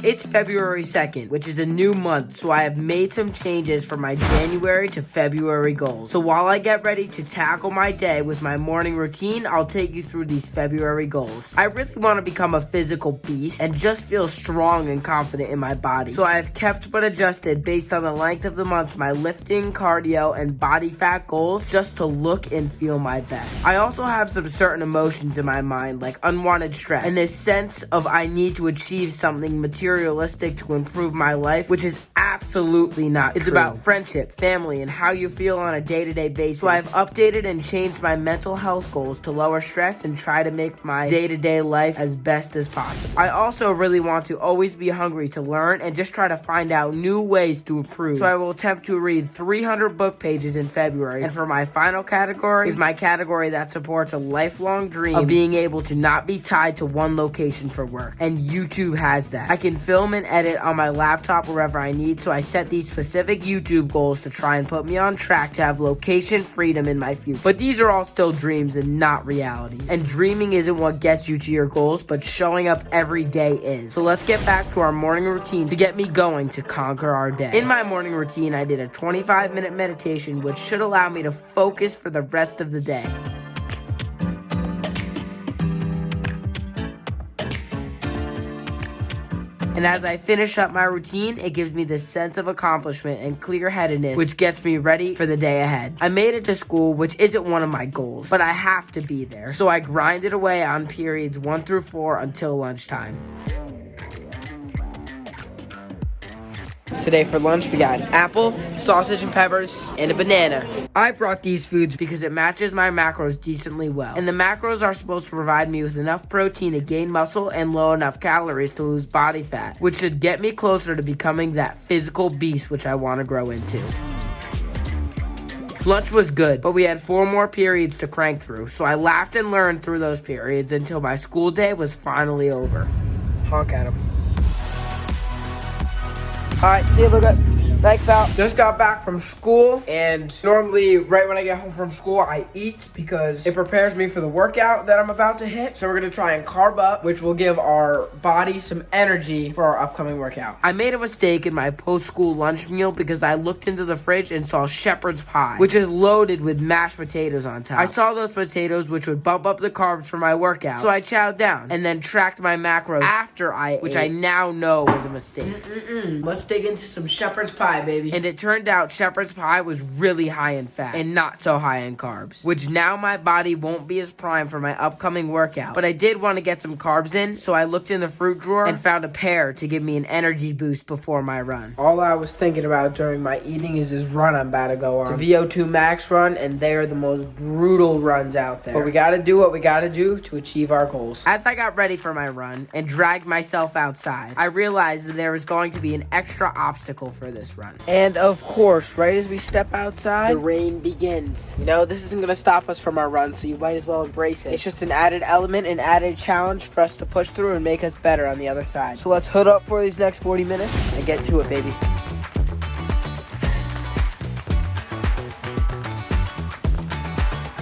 It's February 2nd, which is a new month, so I have made some changes for my January to February goals. So while I get ready to tackle my day with my morning routine, I'll take you through these February goals. I really want to become a physical beast and just feel strong and confident in my body. So I have kept but adjusted based on the length of the month my lifting, cardio, and body fat goals just to look and feel my best. I also have some certain emotions in my mind like unwanted stress and this sense of I need to achieve something materialistic to improve my life, which is absolutely not true. It's about friendship, family, and how you feel on a day-to-day basis. So I've updated and changed my mental health goals to lower stress and try to make my day-to-day life as best as possible. I also really want to always be hungry to learn and just try to find out new ways to improve. So I will attempt to read 300 book pages in February. And for my final category is my category that supports a lifelong dream of being able to not be tied to one location for work. And YouTube has that. I can film and edit on my laptop wherever I need, so I set these specific YouTube goals to try and put me on track to have location freedom in my future. But these are all still dreams and not realities. And dreaming isn't what gets you to your goals, but showing up every day is. So let's get back to our morning routine to get me going to conquer our day. In my morning routine, I did a 25-minute meditation, which should allow me to focus for the rest of the day. And as I finish up my routine, it gives me this sense of accomplishment and clear-headedness, which gets me ready for the day ahead. I made it to school, which isn't one of my goals, but I have to be there. So I grinded away on periods 1 through 4 until lunchtime. Today for lunch, we got an apple, sausage and peppers, and a banana. I brought these foods because it matches my macros decently well. And the macros are supposed to provide me with enough protein to gain muscle and low enough calories to lose body fat, which should get me closer to becoming that physical beast which I want to grow into. Lunch was good, but we had 4 more periods to crank through, so I laughed and learned through those periods until my school day was finally over. Honk at him. Alright, see you, Luca. Thanks, pal. Just got back from school, and normally right when I get home from school, I eat because it prepares me for the workout that I'm about to hit. So we're gonna try and carb up, which will give our body some energy for our upcoming workout. I made a mistake in my post-school lunch meal because I looked into the fridge and saw shepherd's pie, which is loaded with mashed potatoes on top. I saw those potatoes, which would bump up the carbs for my workout, so I chowed down and then tracked my macros after I ate, which I now know was a mistake. Let's dig into some shepherd's pie, baby. And it turned out shepherd's pie was really high in fat and not so high in carbs, which now my body won't be as primed for my upcoming workout. But I did want to get some carbs in, so I looked in the fruit drawer and found a pear to give me an energy boost before my run. All I was thinking about during my eating is this run I'm about to go on. It's a VO2 max run, and they are the most brutal runs out there. But we gotta do what we gotta do to achieve our goals. As I got ready for my run and dragged myself outside, I realized that there was going to be an extra obstacle for this run. And of course, right as we step outside, the rain begins. You know, this isn't gonna stop us from our run, so you might as well embrace it. It's just an added element, an added challenge for us to push through and make us better on the other side. So let's hood up for these next 40 minutes and get to it, baby.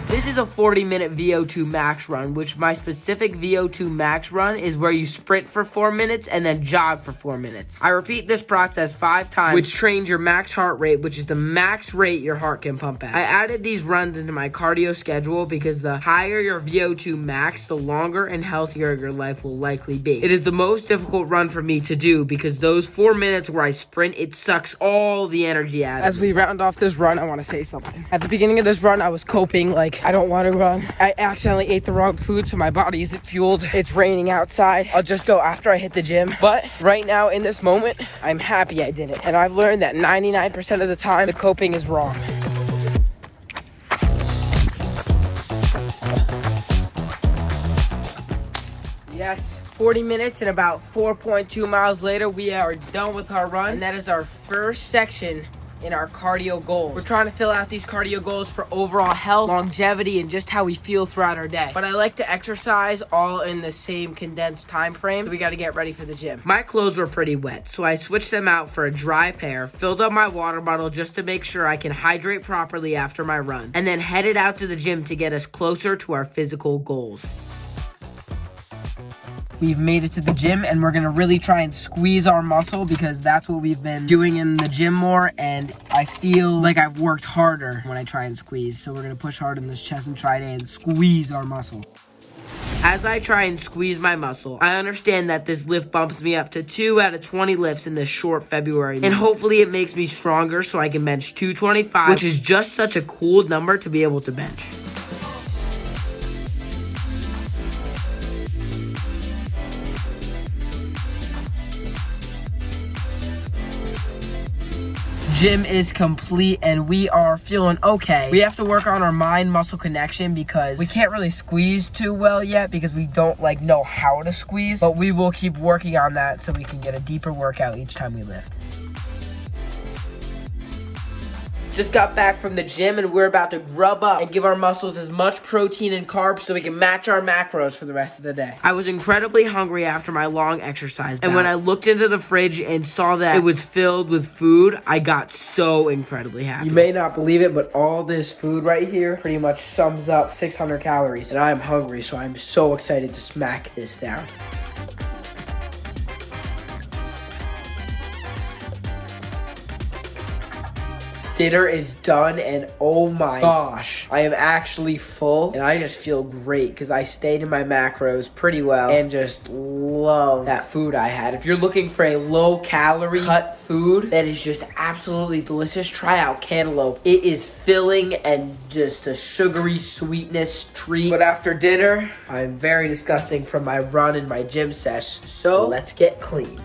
This is a 40-minute VO2 max run, which my specific VO2 max run is where you sprint for 4 minutes and then jog for 4 minutes. I repeat this process 5 times, which trains your max heart rate, which is the max rate your heart can pump at. I added these runs into my cardio schedule because the higher your VO2 max, the longer and healthier your life will likely be. It is the most difficult run for me to do because those 4 minutes where I sprint, it sucks all the energy out of me. As we round off this run, I want to say something. At the beginning of this run, I was coping like, I don't want to run. I accidentally ate the wrong food, so my body isn't fueled. It's raining outside. I'll just go after I hit the gym. But right now, in this moment, I'm happy I did it. And I've learned that 99% of the time, the coping is wrong. Yes, 40 minutes and about 4.2 miles later, we are done with our run. And that is our first section in our cardio goals. We're trying to fill out these cardio goals for overall health, longevity, and just how we feel throughout our day. But I like to exercise all in the same condensed time frame, so we gotta get ready for the gym. My clothes were pretty wet, so I switched them out for a dry pair, filled up my water bottle just to make sure I can hydrate properly after my run, and then headed out to the gym to get us closer to our physical goals. We've made it to the gym, and we're gonna really try and squeeze our muscle because that's what we've been doing in the gym more, and I feel like I've worked harder when I try and squeeze. So we're gonna push hard in this chest and try and squeeze our muscle. As I try and squeeze my muscle, I understand that this lift bumps me up to 2 out of 20 lifts in this short February month. And hopefully it makes me stronger so I can bench 225, which is just such a cool number to be able to bench. Gym is complete and we are feeling okay. We have to work on our mind-muscle connection because we can't really squeeze too well yet because we don't know how to squeeze, but we will keep working on that so we can get a deeper workout each time we lift. Just got back from the gym and we're about to grub up and give our muscles as much protein and carbs so we can match our macros for the rest of the day. I was incredibly hungry after my long exercise bout. And when I looked into the fridge and saw that it was filled with food, I got so incredibly happy. You may not believe it, but all this food right here pretty much sums up 600 calories. And I'm hungry, so I'm so excited to smack this down. Dinner is done and oh my gosh, I am actually full and I just feel great because I stayed in my macros pretty well and just love that food I had. If you're looking for a low calorie cut food that is just absolutely delicious, try out cantaloupe. It is filling and just a sugary sweetness treat. But after dinner, I'm very disgusting from my run and my gym sesh, so let's get clean.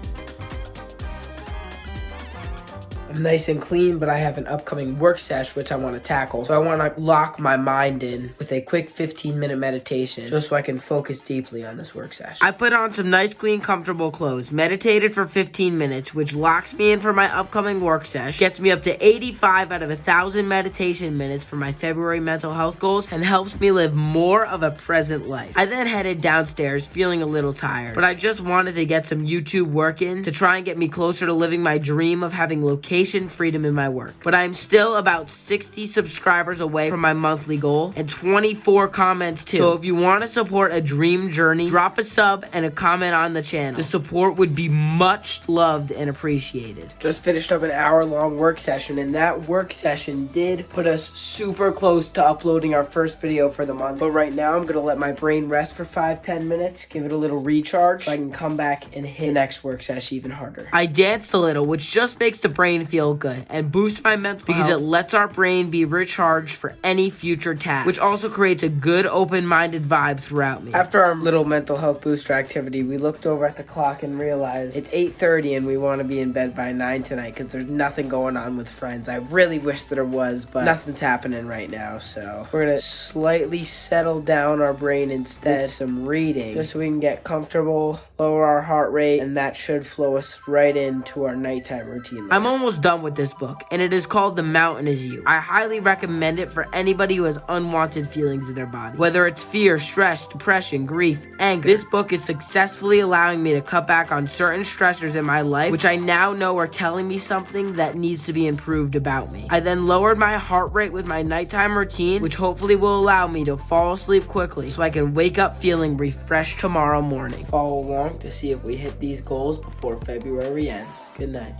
I'm nice and clean, but I have an upcoming work sesh which I want to tackle. So I want to lock my mind in with a quick 15-minute meditation just so I can focus deeply on this work sesh. I put on some nice, clean, comfortable clothes, meditated for 15 minutes, which locks me in for my upcoming work sesh, gets me up to 85 out of 1,000 meditation minutes for my February mental health goals, and helps me live more of a present life. I then headed downstairs feeling a little tired, but I just wanted to get some YouTube work in to try and get me closer to living my dream of having location freedom in my work. But I'm still about 60 subscribers away from my monthly goal and 24 comments too. So if you want to support a dream journey, drop a sub and a comment on the channel. The support would be much loved and appreciated. Just finished up an hour-long work session, and that work session did put us super close to uploading our first video for the month. But right now I'm gonna let my brain rest for 5-10 minutes, give it a little recharge so I can come back and hit the next work session even harder. I danced a little, which just makes the brain feel good and boost my mental because it lets our brain be recharged for any future tasks, which also creates a good open-minded vibe throughout me. After our little mental health booster activity, we looked over at the clock and realized it's 8:30 and we want to be in bed by 9 tonight because there's nothing going on with friends. I really wish that there was, but nothing's happening right now, so we're gonna slightly settle down our brain instead with some reading just so we can get comfortable, lower our heart rate, and that should flow us right into our nighttime routine later. I'm almost done with this book, and it is called The Mountain Is You. I highly recommend it for anybody who has unwanted feelings in their body. Whether it's fear, stress, depression, grief, anger, this book is successfully allowing me to cut back on certain stressors in my life, which I now know are telling me something that needs to be improved about me. I then lowered my heart rate with my nighttime routine, which hopefully will allow me to fall asleep quickly so I can wake up feeling refreshed tomorrow morning. Follow along to see if we hit these goals before February ends. Good night.